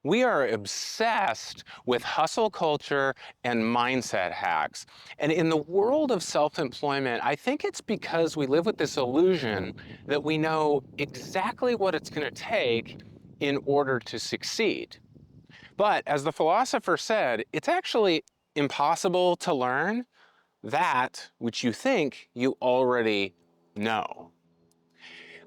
We are obsessed with hustle culture and mindset hacks. And in the world of self-employment, I think it's because we live with this illusion that we know exactly what it's going to take in order to succeed. But as the philosopher said, it's actually impossible to learn that which you think you already know.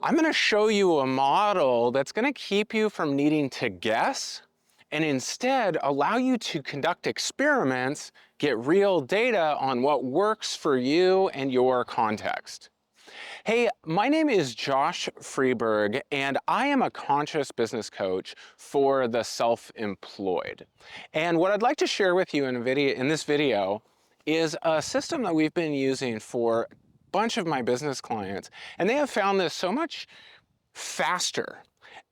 I'm going to show you a model that's going to keep you from needing to guess and instead allow you to conduct experiments, get real data on what works for you and your context. Hey, my name is Josh Friberg, and I am a conscious business coach for the self-employed. And what I'd like to share with you in this video is a system that we've been using for a bunch of my business clients, and they have found this so much faster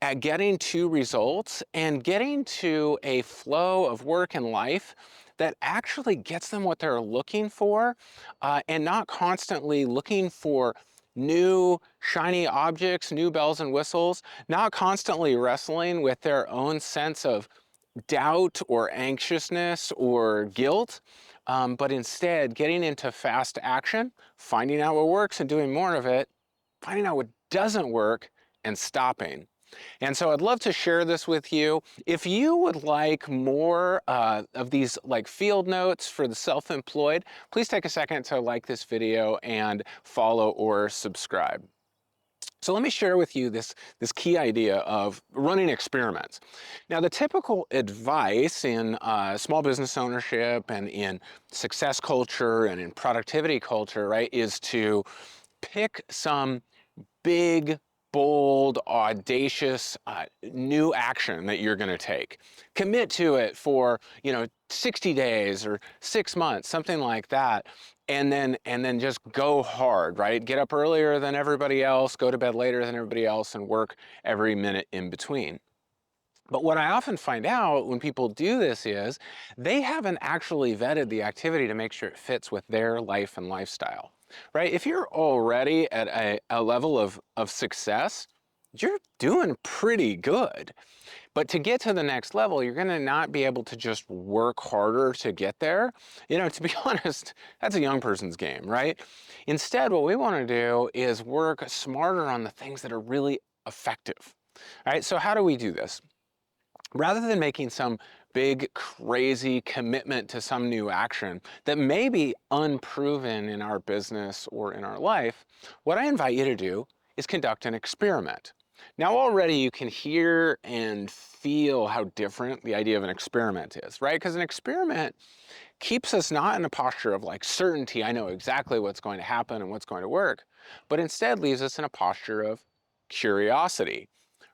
at getting to results and getting to a flow of work and life that actually gets them what they're looking for, and not constantly looking for new shiny objects, new bells and whistles, not constantly wrestling with their own sense of doubt or anxiousness or guilt, but instead getting into fast action, finding out what works and doing more of it, finding out what doesn't work and stopping. And so I'd love to share this with you. If you would like more of these like field notes for the self-employed, please take a second to like this video and follow or subscribe. So let me share with you this key idea of running experiments. Now, the typical advice in small business ownership and in success culture and in productivity culture, right, is to pick some big, bold, audacious, new action that you're going to take. Commit to it for, 60 days or 6 months, something like that. And then just go hard, right? Get up earlier than everybody else, go to bed later than everybody else, and work every minute in between. But what I often find out when people do this is they haven't actually vetted the activity to make sure it fits with their life and lifestyle, right? If you're already at a level of success, you're doing pretty good. But to get to the next level, you're going to not be able to just work harder to get there. To be honest, that's a young person's game, right? Instead, what we want to do is work smarter on the things that are really effective. All right, so how do we do this? Rather than making some big, crazy commitment to some new action that may be unproven in our business or in our life, what I invite you to do is conduct an experiment. Now already you can hear and feel how different the idea of an experiment is, right? Because an experiment keeps us not in a posture of like certainty, I know exactly what's going to happen and what's going to work, but instead leaves us in a posture of curiosity,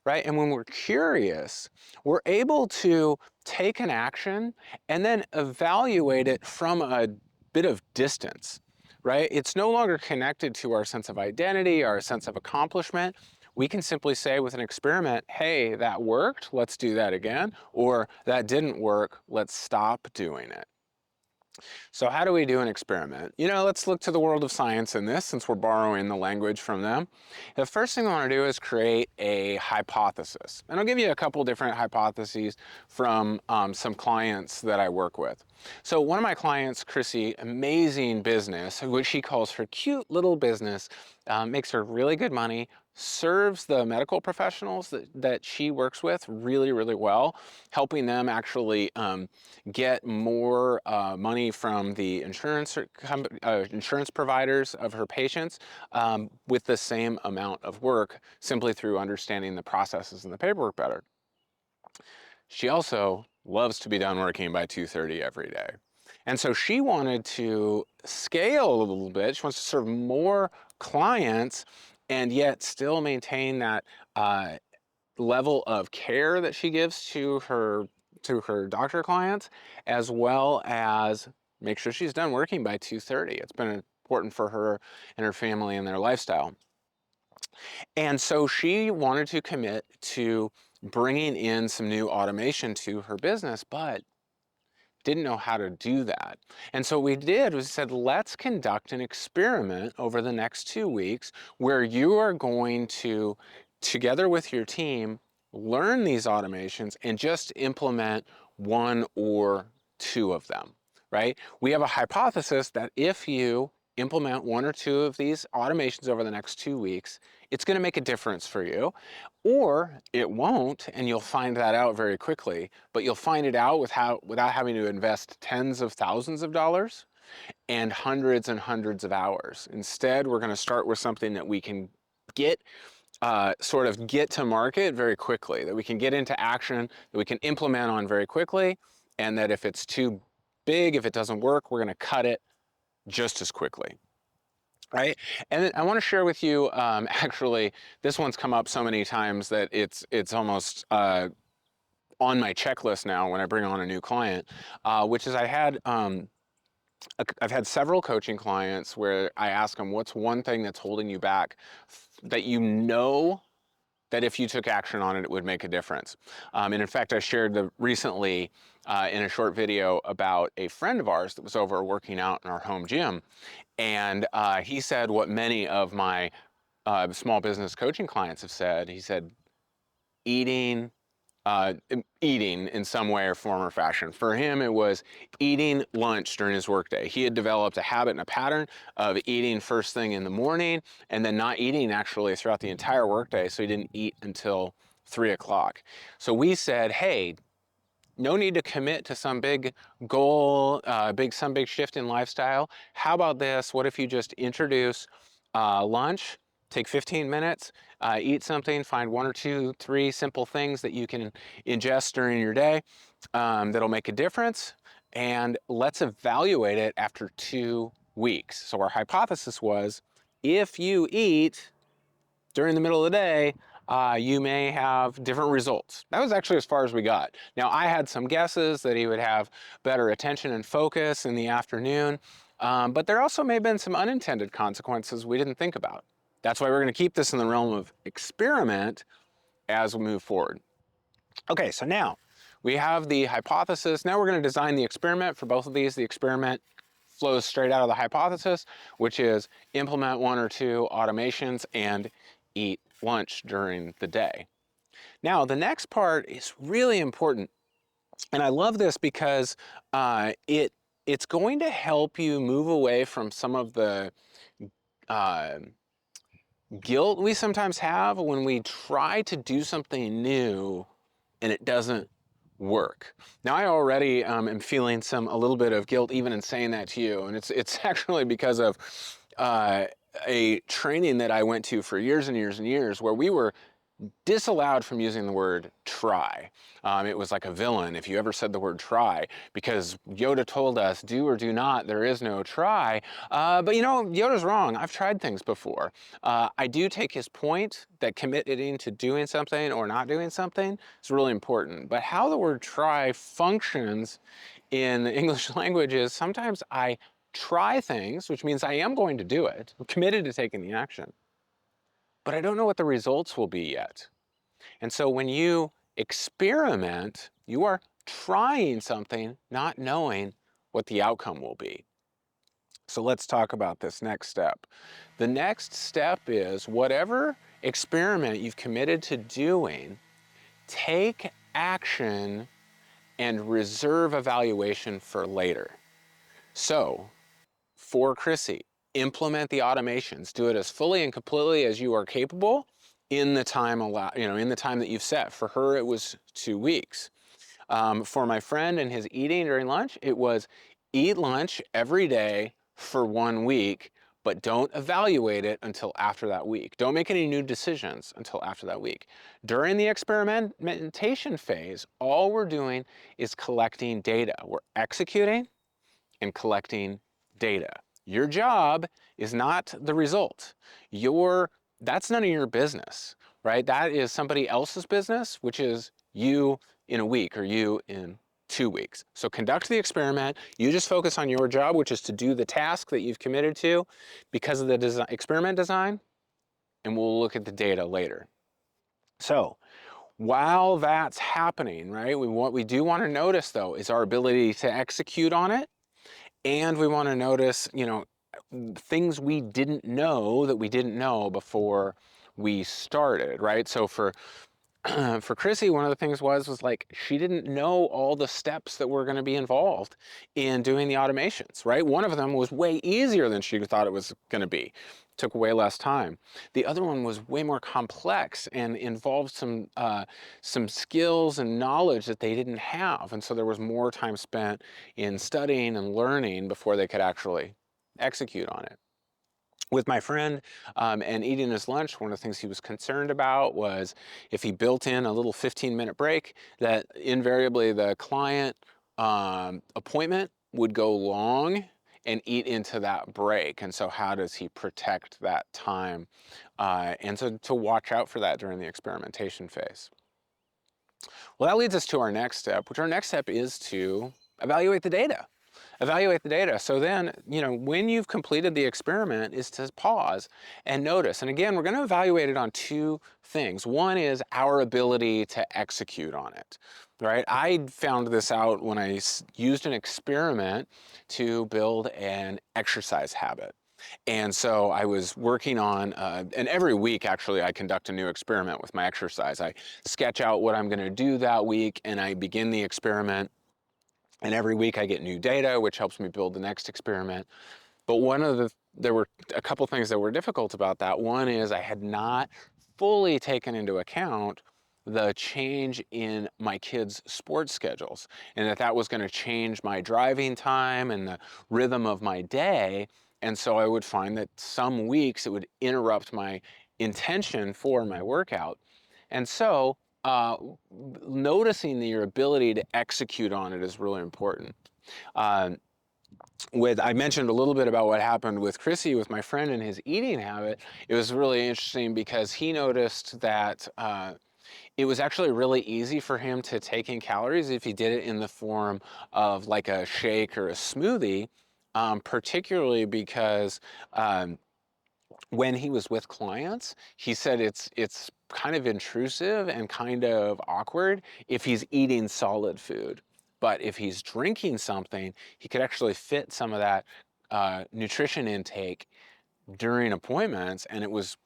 right? And when we're curious, we're able to take an action and then evaluate it from a bit of distance, right? It's no longer connected to our sense of identity, our sense of accomplishment. We can simply say with an experiment, hey, that worked, let's do that again, or that didn't work, let's stop doing it. So how do we do an experiment? Let's look to the world of science in this, since we're borrowing the language from them. The first thing I want to do is create a hypothesis. And I'll give you a couple different hypotheses from some clients that I work with. So one of my clients, Chrissy, amazing business, which she calls her cute little business, makes her really good money, serves the medical professionals that she works with really, really well, helping them actually get more money from the insurance providers of her patients with the same amount of work, simply through understanding the processes and the paperwork better. She also loves to be done working by 2:30 every day. And so she wanted to scale a little bit. She wants to serve more clients and yet still maintain that level of care that she gives to her doctor clients, as well as make sure she's done working by 2:30. It's been important for her and her family and their lifestyle. And so she wanted to commit to bringing in some new automation to her business, but didn't know how to do that. And so what we did was said, let's conduct an experiment over the next 2 weeks where you are going to, together with your team, learn these automations and just implement one or two of them, right? We have a hypothesis that if you implement one or two of these automations over the next 2 weeks, it's going to make a difference for you, or it won't, and you'll find that out very quickly, but you'll find it out without having to invest tens of thousands of dollars and hundreds of hours. Instead, we're going to start with something that we can get sort of get to market very quickly, that we can get into action, that we can implement on very quickly, and that if it's too big, if it doesn't work, we're going to cut it just as quickly. Right, and then I want to share with you. Actually, this one's come up so many times that it's almost on my checklist now when I bring on a new client, which is I've had several coaching clients where I ask them, what's one thing that's holding you back that you know that if you took action on it, it would make a difference. And in fact, I shared recently in a short video about a friend of ours that was over working out in our home gym. And he said what many of my small business coaching clients have said. He said, eating uh, eating in some way or form or fashion. For him, it was eating lunch during his workday. He had developed a habit and a pattern of eating first thing in the morning and then not eating actually throughout the entire workday, so he didn't eat until 3 o'clock. So we said, hey, no need to commit to some big goal, some big shift in lifestyle. How about this? What if you just introduce lunch, take 15 minutes, eat something, find one or two, three simple things that you can ingest during your day that'll make a difference, and let's evaluate it after 2 weeks. So our hypothesis was, if you eat during the middle of the day, you may have different results. That was actually as far as we got. Now, I had some guesses that he would have better attention and focus in the afternoon, but there also may have been some unintended consequences we didn't think about. That's why we're going to keep this in the realm of experiment as we move forward. Okay, so now we have the hypothesis. Now we're going to design the experiment for both of these. The experiment flows straight out of the hypothesis, which is implement one or two automations and eat lunch during the day. Now, the next part is really important, and I love this because it's going to help you move away from some of the uh, guilt we sometimes have when we try to do something new and it doesn't work. Now, I already am feeling a little bit of guilt even in saying that to you, and it's actually because of a training that I went to for years and years and years, where we were disallowed from using the word try. It was like a villain if you ever said the word try, because Yoda told us, do or do not, there is no try. But you know, Yoda's wrong. I've tried things before. I do take his point that committing to doing something or not doing something is really important. But how the word try functions in the English language is sometimes I try things, which means I am going to do it. I'm committed to taking the action, but I don't know what the results will be yet. And so when you experiment, you are trying something, not knowing what the outcome will be. So let's talk about this next step. The next step is whatever experiment you've committed to doing, take action and reserve evaluation for later. So for Chrissy, implement the automations. Do it as fully and completely as you are capable in the time in the time that you've set. For her, it was 2 weeks. For my friend and his eating during lunch, it was eat lunch every day for 1 week, but don't evaluate it until after that week. Don't make any new decisions until after that week. During the experimentation phase, all we're doing is collecting data. We're executing and collecting data. Your job is not the result. That's none of your business, right? That is somebody else's business, which is you in a week or you in 2 weeks. So conduct the experiment. You just focus on your job, which is to do the task that you've committed to because of the experiment design, and we'll look at the data later. So while that's happening, right, what we do want to notice though is our ability to execute on it. And we want to notice, things we didn't know that we didn't know before we started, right? So for for Chrissy, one of the things was like she didn't know all the steps that were going to be involved in doing the automations, right? One of them was way easier than she thought it was going to be. Took way less time. The other one was way more complex and involved some skills and knowledge that they didn't have, and so there was more time spent in studying and learning before they could actually execute on it. With my friend and eating his lunch, one of the things he was concerned about was if he built in a little 15-minute break, that invariably the client appointment would go long and eat into that break. And so how does he protect that time? And so to watch out for that during the experimentation phase. Well, that leads us to our next step, which our next step is to evaluate the data. Evaluate the data. So then, when you've completed the experiment is to pause and notice. And again, we're going to evaluate it on two things. One is our ability to execute on it, right? I found this out when I used an experiment to build an exercise habit. And so I was working on, and every week actually I conduct a new experiment with my exercise. I sketch out what I'm going to do that week and I begin the experiment. And every week I get new data, which helps me build the next experiment. But there were a couple things that were difficult about that. One is I had not fully taken into account the change in my kids' sports schedules, and that was going to change my driving time and the rhythm of my day. And so I would find that some weeks it would interrupt my intention for my workout. And so noticing your ability to execute on it is really important. Uh, I mentioned a little bit about what happened with Chrissy, with my friend and his eating habit. It was really interesting because he noticed that it was actually really easy for him to take in calories if he did it in the form of like a shake or a smoothie, particularly because when he was with clients, he said it's kind of intrusive and kind of awkward if he's eating solid food. But if he's drinking something, he could actually fit some of that nutrition intake during appointments, and it was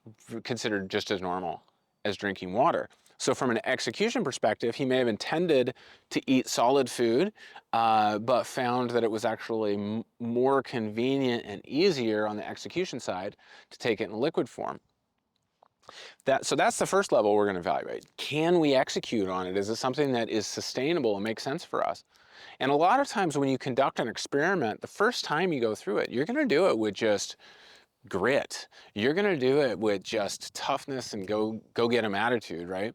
considered just as normal as drinking water. So from an execution perspective, he may have intended to eat solid food, but found that it was actually more convenient and easier on the execution side to take it in liquid form. So that's the first level we're going to evaluate. Can we execute on it? Is it something that is sustainable and makes sense for us? And a lot of times when you conduct an experiment, the first time you go through it, you're going to do it with just grit. You're going to do it with just toughness and go get 'em attitude, right?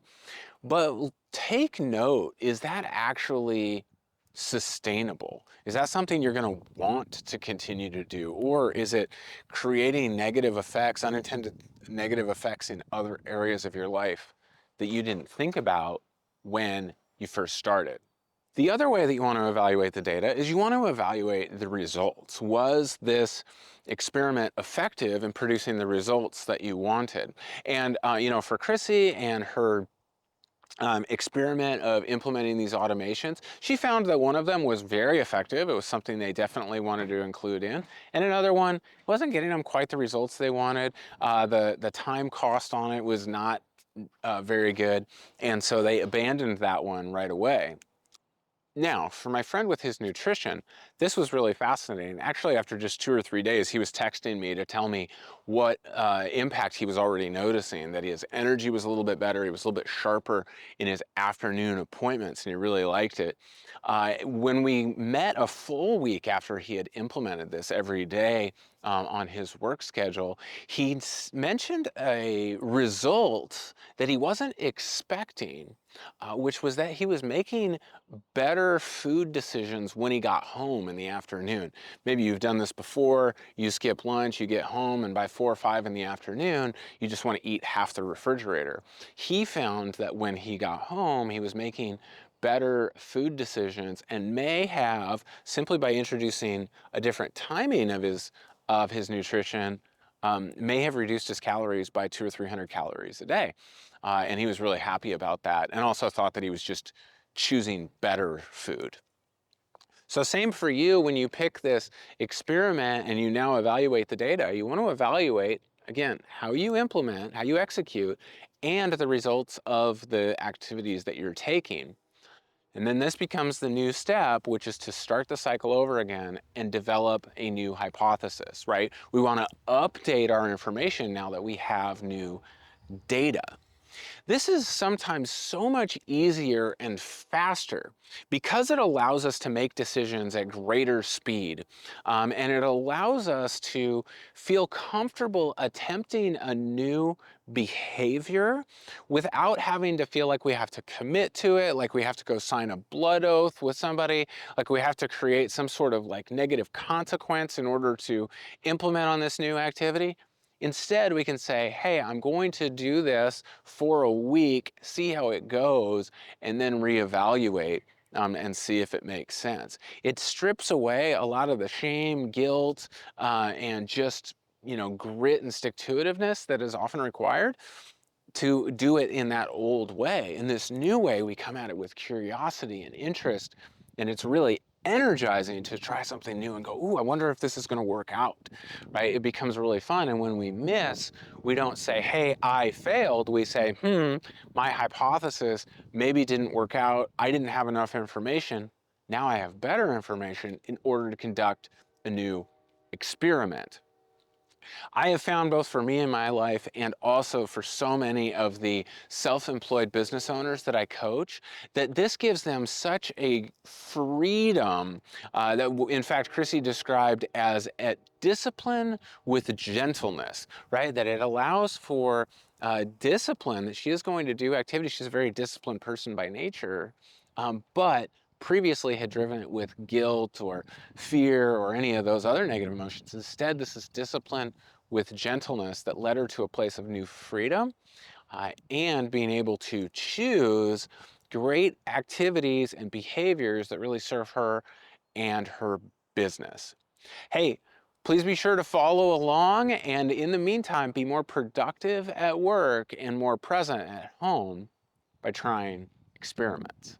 But take note, is that actually sustainable? Is that something you're going to want to continue to do? Or is it creating negative effects, unintended negative effects in other areas of your life that you didn't think about when you first started? The other way that you want to evaluate the data is you want to evaluate the results. Was this experiment effective in producing the results that you wanted? And, for Chrissy and her experiment of implementing these automations, she found that one of them was very effective. It was something they definitely wanted to include in. And another one wasn't getting them quite the results they wanted. The time cost on it was not very good. And so they abandoned that one right away. Now, for my friend with his nutrition, this was really fascinating. Actually, after just 2 or 3 days, he was texting me to tell me what impact he was already noticing, that his energy was a little bit better, he was a little bit sharper in his afternoon appointments, and he really liked it. When we met a full week after he had implemented this every day on his work schedule, he mentioned a result that he wasn't expecting, which was that he was making better food decisions when he got home in the afternoon. Maybe you've done this before, you skip lunch, you get home, and by 4 or 5 in the afternoon, you just want to eat half the refrigerator. He found that when he got home, he was making better food decisions and may have, simply by introducing a different timing of his nutrition, may have reduced his calories by 200 or 300 calories a day. And he was really happy about that, and also thought that he was just choosing better food. So same for you when you pick this experiment and you now evaluate the data. You want to evaluate, again, how you implement, how you execute, and the results of the activities that you're taking. And then this becomes the new step, which is to start the cycle over again and develop a new hypothesis, right? We want to update our information now that we have new data. This is sometimes so much easier and faster because it allows us to make decisions at greater speed. And it allows us to feel comfortable attempting a new behavior without having to feel like we have to commit to it, like we have to go sign a blood oath with somebody, like we have to create some sort of like negative consequence in order to implement on this new activity. Instead, we can say, hey, I'm going to do this for a week, see how it goes, and then reevaluate and see if it makes sense. It strips away a lot of the shame, guilt, and just, grit and stick-to-itiveness that is often required to do it in that old way. In this new way, we come at it with curiosity and interest, and it's really energizing to try something new and go, ooh, I wonder if this is going to work out, right? It becomes really fun. And when we miss, we don't say, hey, I failed. We say, my hypothesis maybe didn't work out. I didn't have enough information. Now I have better information in order to conduct a new experiment. I have found both for me in my life and also for so many of the self-employed business owners that I coach, that this gives them such a freedom that in fact Chrissy described as a discipline with gentleness, right? That it allows for discipline, that she is going to do activities. She's a very disciplined person by nature, but previously had driven it with guilt or fear or any of those other negative emotions. Instead, this is discipline with gentleness that led her to a place of new freedom and being able to choose great activities and behaviors that really serve her and her business. Hey, please be sure to follow along, and in the meantime, be more productive at work and more present at home by trying experiments.